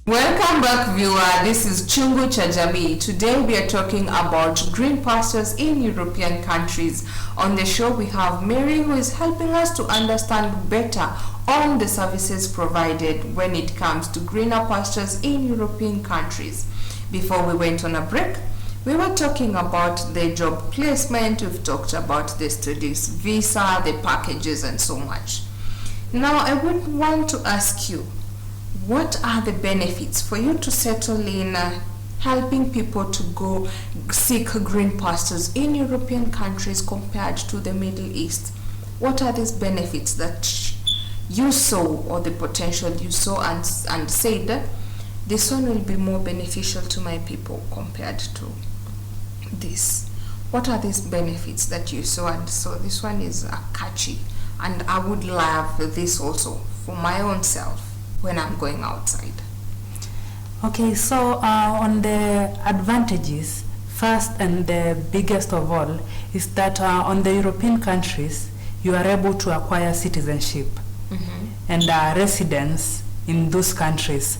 Welcome back, viewer. This is Chungu cha Jamii. Today we are talking about green pastures in European countries. On the show we have Mary, who is helping us to understand better on the services provided when it comes to greener pastures in European countries. Before we went on a break, we were talking about the job placement. We've talked about the studies visa, the packages, and so much. Now I would want to ask you, what are the benefits for you to settle in helping people to go seek green pastures in European countries compared to the Middle East? What are these benefits that you saw, or the potential you saw and said, this one will be more beneficial to my people compared to this? What are these benefits that you saw and so this one is catchy, and I would love this also for my own self when I'm going outside? Okay, so on the advantages, first and the biggest of all is that on the European countries, you are able to acquire citizenship and residence in those countries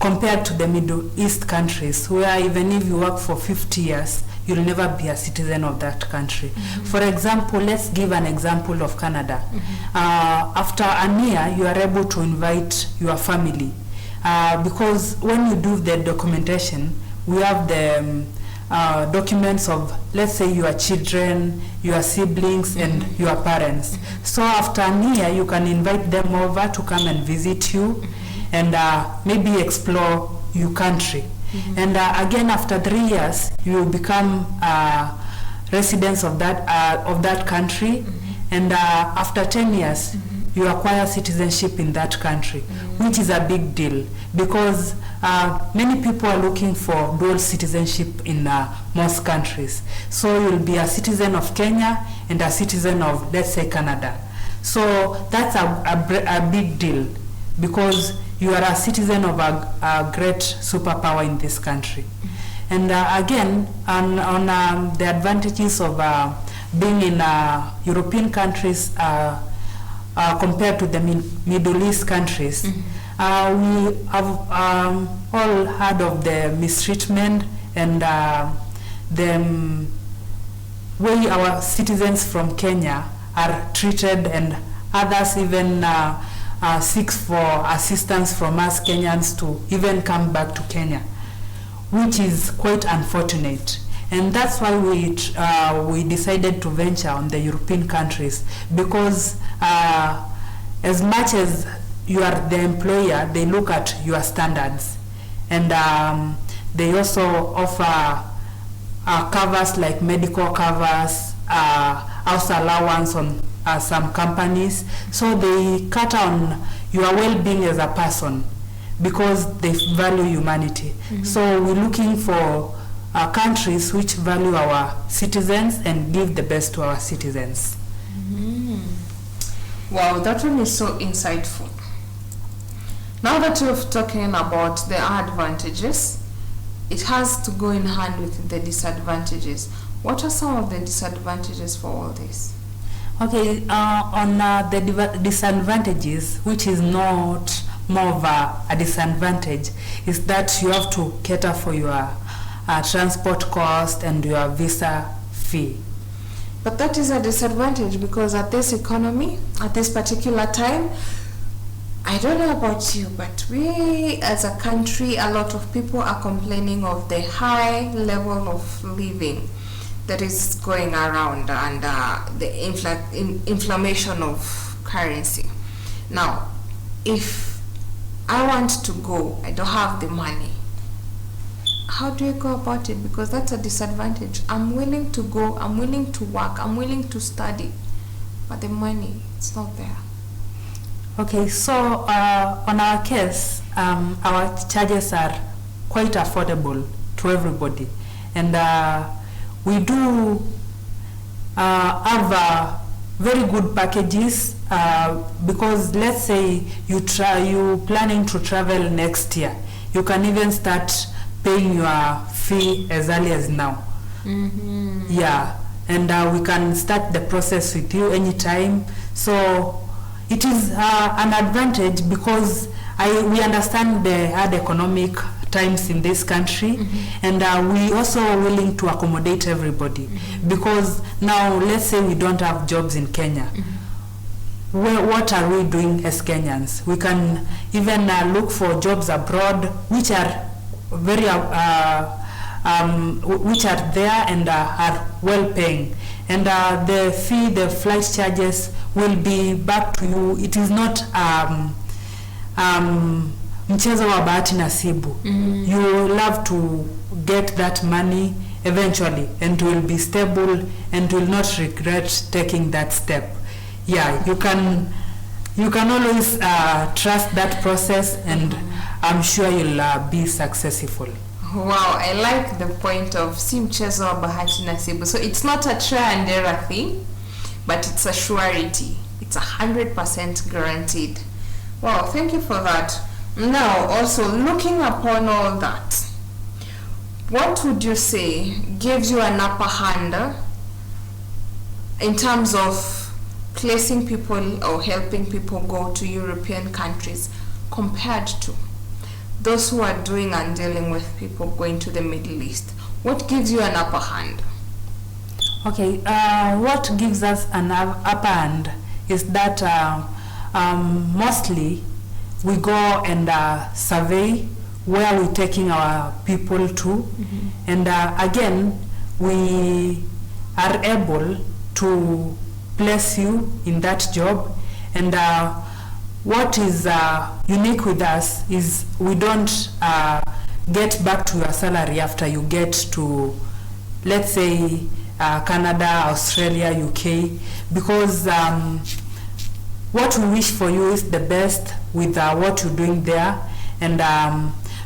compared to the Middle East countries, where even if you work for 50 years, you'll never be a citizen of that country. For example, let's give an example of Canada. After a year, you are able to invite your family because when you do the documentation, we have the documents of, let's say, your children, your siblings, and your parents. So after a year, you can invite them over to come and visit you and maybe explore your country. And again, after 3 years, you become residents of that country, and after 10 years, you acquire citizenship in that country, which is a big deal because many people are looking for dual citizenship in most countries. So you'll be a citizen of Kenya and a citizen of, let's say, Canada. So that's a big deal because you are a citizen of a great superpower in this country. And again, on the advantages of being in European countries compared to the Middle East countries, we have all heard of the mistreatment and the way our citizens from Kenya are treated, and others even seek for assistance from us Kenyans to even come back to Kenya, which is quite unfortunate. And that's why we decided to venture on the European countries, because as much as you are the employer, they look at your standards, and they also offer covers like medical covers, house allowance on some companies. So they cut on your well-being as a person because they value humanity. So we're looking for countries which value our citizens and give the best to our citizens. Wow, that one is so insightful. Now that you've talking about the advantages, it has to go in hand with the disadvantages. What are some of the disadvantages for all this? Okay, on the disadvantages, which is not more of a disadvantage, is that you have to cater for your transport cost and your visa fee. But that is a disadvantage because at this economy, at this particular time, I don't know about you, but we as a country, a lot of people are complaining of the high level of living that is going around and the inflammation of currency. Now, if I want to go, I don't have the money, how do you go about it? Because that's a disadvantage. I'm willing to go, I'm willing to work, I'm willing to study, but the money, it's not there. Okay, so on our case, our charges are quite affordable to everybody, and we do have very good packages because let's say you planning to travel next year, you can even start paying your fee as early as now. Yeah, and we can start the process with you anytime. So it is an advantage because we understand the hard economic times in this country, and we also are willing to accommodate everybody, because now let's say we don't have jobs in Kenya. What are we doing as Kenyans? We can even look for jobs abroad, which are very which are there and are well paying, and the fee, the flight charges will be back to you. It is not mchezo wa bahati nasibu. You will have to get that money eventually, and will be stable and will not regret taking that step. Yeah, you can always trust that process, and I'm sure you'll be successful. Wow, I like the point of si mchezo wa bahati nasibu. So it's not a try and error thing, but it's a surety. It's 100% guaranteed. Wow, thank you for that. Now, also looking upon all that, what would you say gives you an upper hand in terms of placing people or helping people go to European countries compared to those who are doing and dealing with people going to the Middle East? What gives you an upper hand? Okay, what gives us an upper hand is that mostly we go and survey where we're taking our people to, and again we are able to place you in that job. And what is unique with us is we don't get back to your salary after you get to, let's say, Canada, Australia, UK, because what we wish for you is the best with what you're doing there, and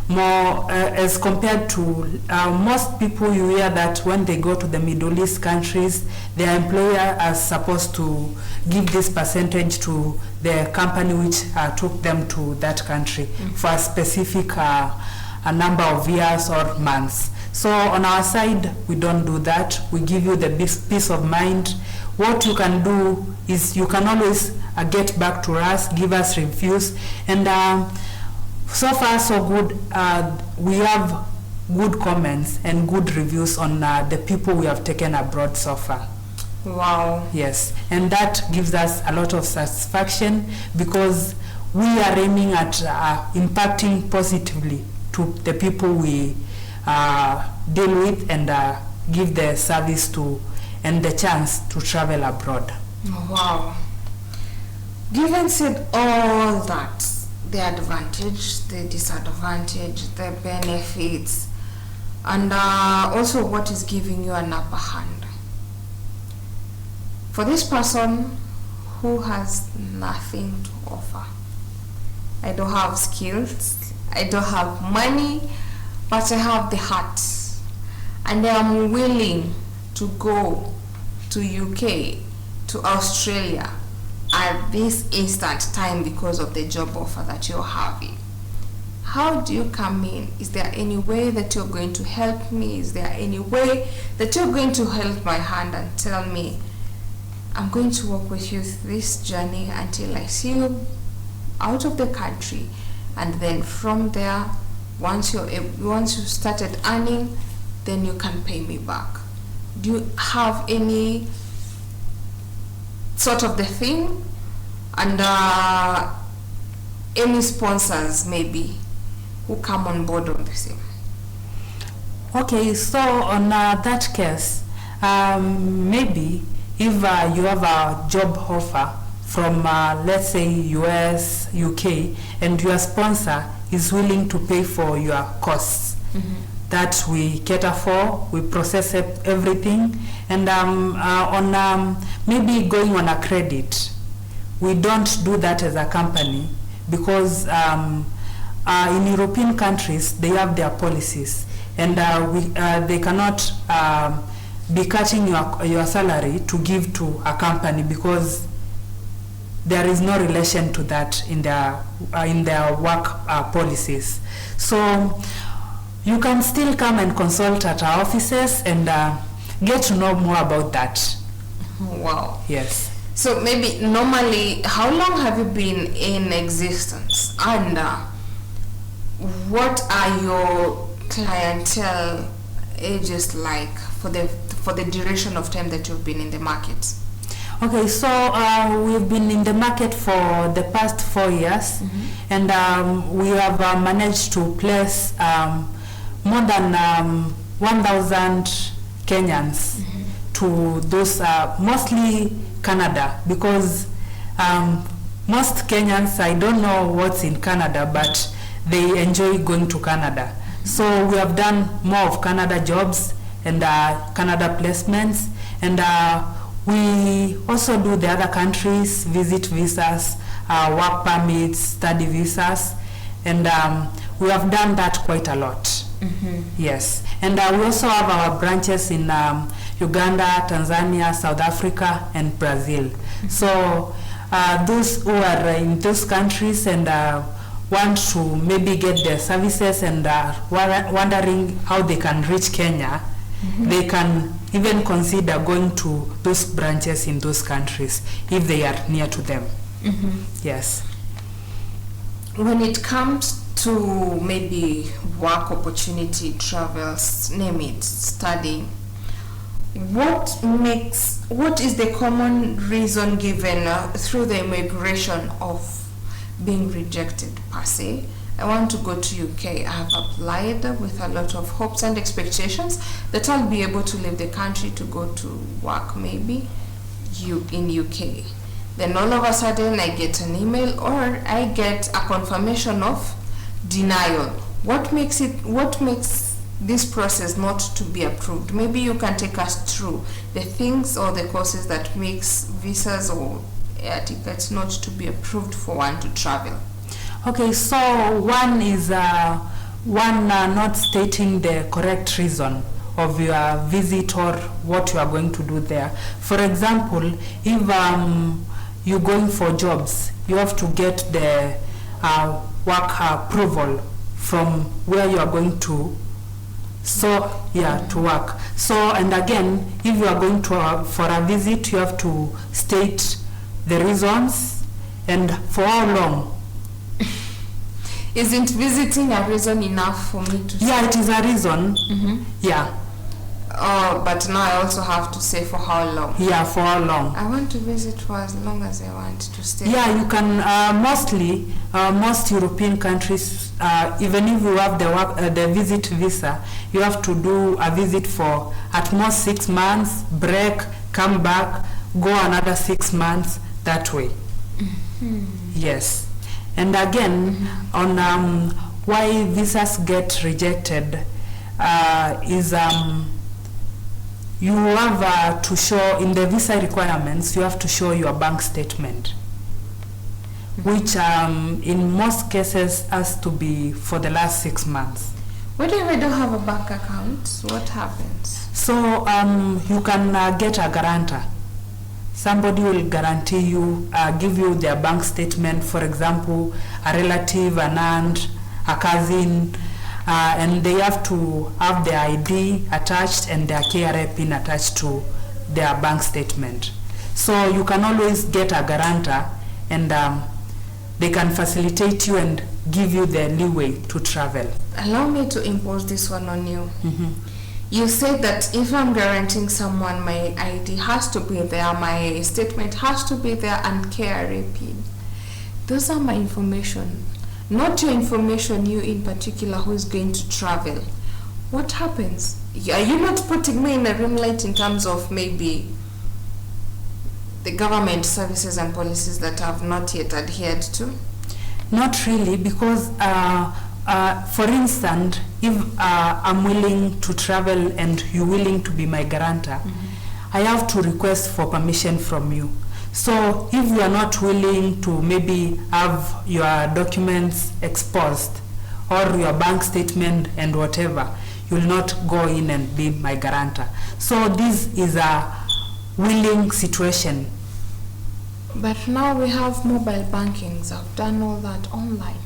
more as compared to most people. You hear that when they go to the Middle East countries, their employer is supposed to give this percentage to the company which took them to that country for a specific a number of years or months. So on our side, we don't do that. We give you the peace of mind. What you can do is you can always get back to us, give us reviews, and so far so good. We have good comments and good reviews on the people we have taken abroad so far. Wow. Yes, and that gives us a lot of satisfaction, because we are aiming at impacting positively to the people we deal with, and give the service to and the chance to travel abroad. Wow. Given said all that, the advantage, the disadvantage, the benefits, and also what is giving you an upper hand, for this person who has nothing to offer, I don't have skills, I don't have money, but I have the heart, and I am willing to go to UK, to Australia at this instant time because of the job offer that you're having. How do you come in? Is there any way that you're going to help me? Is there any way that you're going to hold my hand and tell me, I'm going to walk with you through this journey until I see you out of the country, and then from there, once you started earning, then you can pay me back? Do you have any sort of the thing, and any sponsors maybe who come on board on the same? Okay, so on that case, maybe if you have a job offer from let's say US, UK, and your sponsor is willing to pay for your costs, that we cater for, we process everything, and on maybe going on a credit, we don't do that as a company, because in European countries they have their policies, and they cannot be cutting your salary to give to a company, because there is no relation to that in their work policies. So you can still come and consult at our offices and get to know more about that. Wow. Yes. So maybe normally, how long have you been in existence, and what are your clientele ages like for the duration of time that you've been in the market? Okay, so we've been in the market for the past 4 years, and we have managed to place more than 1,000 Kenyans to those, mostly Canada, because most Kenyans, I don't know what's in Canada, but they enjoy going to Canada. So we have done more of Canada jobs and Canada placements, and we also do the other countries, visit visas, work permits, study visas, and we have done that quite a lot. Yes, and we also have our branches in Uganda, Tanzania, South Africa, and Brazil. So those who are in those countries and want to maybe get their services and wondering how they can reach Kenya, they can even consider going to those branches in those countries if they are near to them. Yes. When it comes to maybe work opportunity, travels, name it, studying, what is the common reason given through the immigration of being rejected per se? I want to go to UK. I have applied with a lot of hopes and expectations that I'll be able to leave the country to go to work maybe in UK. Then all of a sudden I get an email or I get a confirmation of denial. What makes this process not to be approved? Maybe you can take us through the things or the causes that makes visas or air tickets not to be approved for one to travel. Okay, so one is not stating the correct reason of your visit or what you are going to do there. For example, if you're going for jobs, you have to get the work approval from where you are going to. So yeah, to work. So, and again, if you are going to for a visit, you have to state the reasons and for how long. Isn't visiting a reason enough for me to say? Yeah, it is a reason. Yeah. Oh, but now I also have to say for how long. Yeah, for how long. I want to visit for as long as I want to stay. Yeah, you can mostly most European countries, even if you have the visit visa, you have to do a visit for at most 6 months, break, come back, go another 6 months, that way. Yes. And again, on why visas get rejected is you have to show in the visa requirements, you have to show your bank statement, which in most cases has to be for the last 6 months. What if I don't have a bank account? What happens? So you can get a guarantor. Somebody will guarantee you, give you their bank statement, for example, a relative, an aunt, a cousin, and they have to have their ID attached and their KRA pin attached to their bank statement. So you can always get a guarantor, and they can facilitate you and give you the leeway to travel. Allow me to impose this one on you. You said that if I'm guaranteeing someone, my ID has to be there, my statement has to be there, and KRA pin. Those are my information, not your information, you in particular who is going to travel. What happens? Are you not putting me in a rim light in terms of maybe the government services and policies that I have not yet adhered to? Not really, because for instance, if I'm willing to travel and you're willing to be my guarantor, I have to request for permission from you. So if you are not willing to maybe have your documents exposed or your bank statement and whatever, you will not go in and be my guarantor. So this is a willing situation. But now we have mobile bankings. I've done all that online.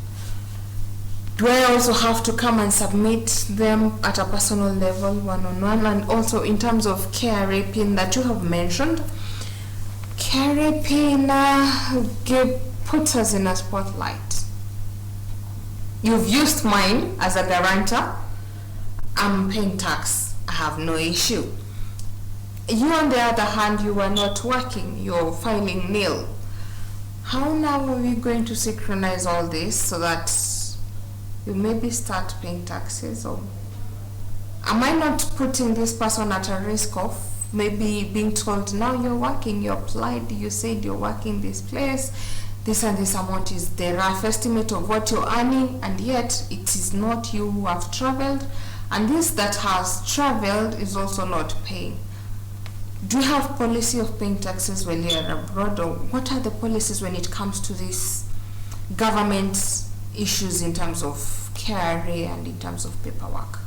Do I also have to come and submit them at a personal level, one-on-one? And also in terms of KRA pin that you have mentioned, Carepina puts us in a spotlight. You've used mine as a guarantor. I'm paying tax. I have no issue. You, on the other hand, you are not working. You're filing nil. How now are we going to synchronize all this so that you maybe start paying taxes? Or am I not putting this person at a risk of maybe being told, now you're working, you applied, you said you're working this place, this and this amount is the rough estimate of what you're earning, and yet it is not you who have traveled, and this that has traveled is also not paying. Do you have policy of paying taxes when you're abroad, or what are the policies when it comes to these government issues in terms of KRA and in terms of paperwork?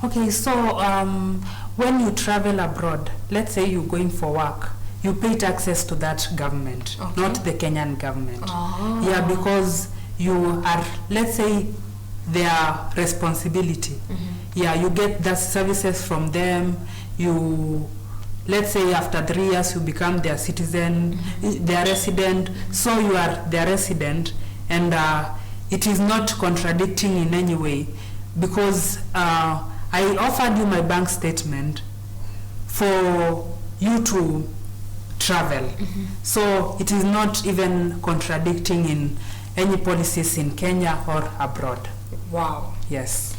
Okay, so when you travel abroad, let's say you're going for work, you pay taxes to that government, okay, not the Kenyan government. Oh. Yeah, because you are, let's say, their responsibility. Mm-hmm. Yeah, you get the services from them. You, let's say, after 3 years, you become their citizen, mm-hmm, their resident. So you are their resident, and it is not contradicting in any way, because I offered you my bank statement for you to travel. mm-hmm, So it is not even contradicting in any policies in Kenya or abroad. Wow. Yes.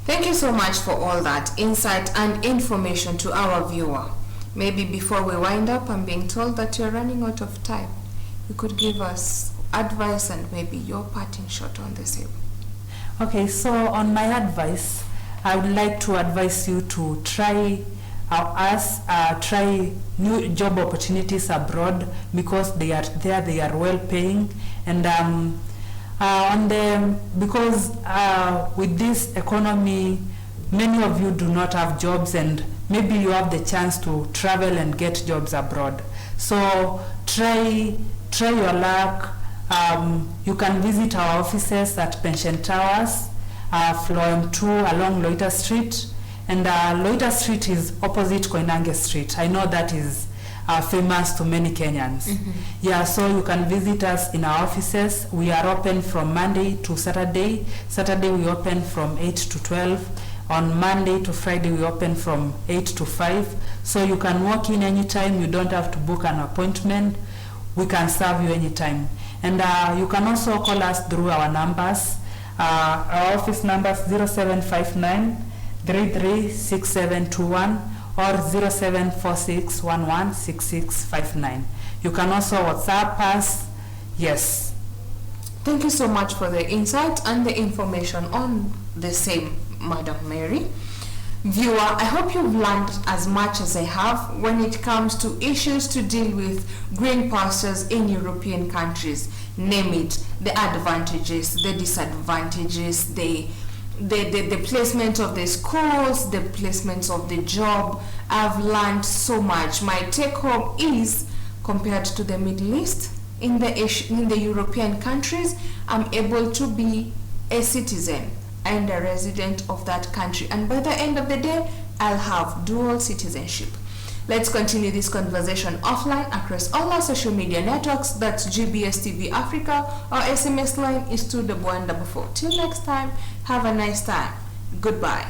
Thank you so much for all that insight and information to our viewer. Maybe before we wind up, I'm being told that you're running out of time. You could give us advice and maybe your parting shot on the same. Okay, so on my advice, I would like to advise you to try try new job opportunities abroad, because they are there, they are well paying, and because with this economy, many of you do not have jobs, and maybe you have the chance to travel and get jobs abroad. So try your luck. You can visit our offices at Pension Towers, floor M2 along Loiter Street, and Loiter Street is opposite Koinange Street. I know that is famous to many Kenyans. Mm-hmm. Yeah, so you can visit us in our offices. We are open from Monday to Saturday. Saturday we open from 8 to 12. On Monday to Friday we open from 8 to 5. So you can walk in anytime. You don't have to book an appointment. We can serve you anytime. And you can also call us through our numbers. Our office number is 0759 336721 or 0746116659. You can also WhatsApp us. Yes. Thank you so much for the insight and the information on the same, Madam Mary. Viewer, I hope you've learned as much as I have when it comes to issues to deal with green pastures in European countries. Name it, the advantages, the disadvantages, the placement of the schools, the placement of the job. I've learned so much. My take home is, compared to the Middle East, in the European countries, I'm able to be a citizen and a resident of that country, and by the end of the day I'll have dual citizenship. Let's continue this conversation offline across all our social media networks. That's GBS TV Africa. Our SMS line is 21144. Till next time, have a nice time. Goodbye.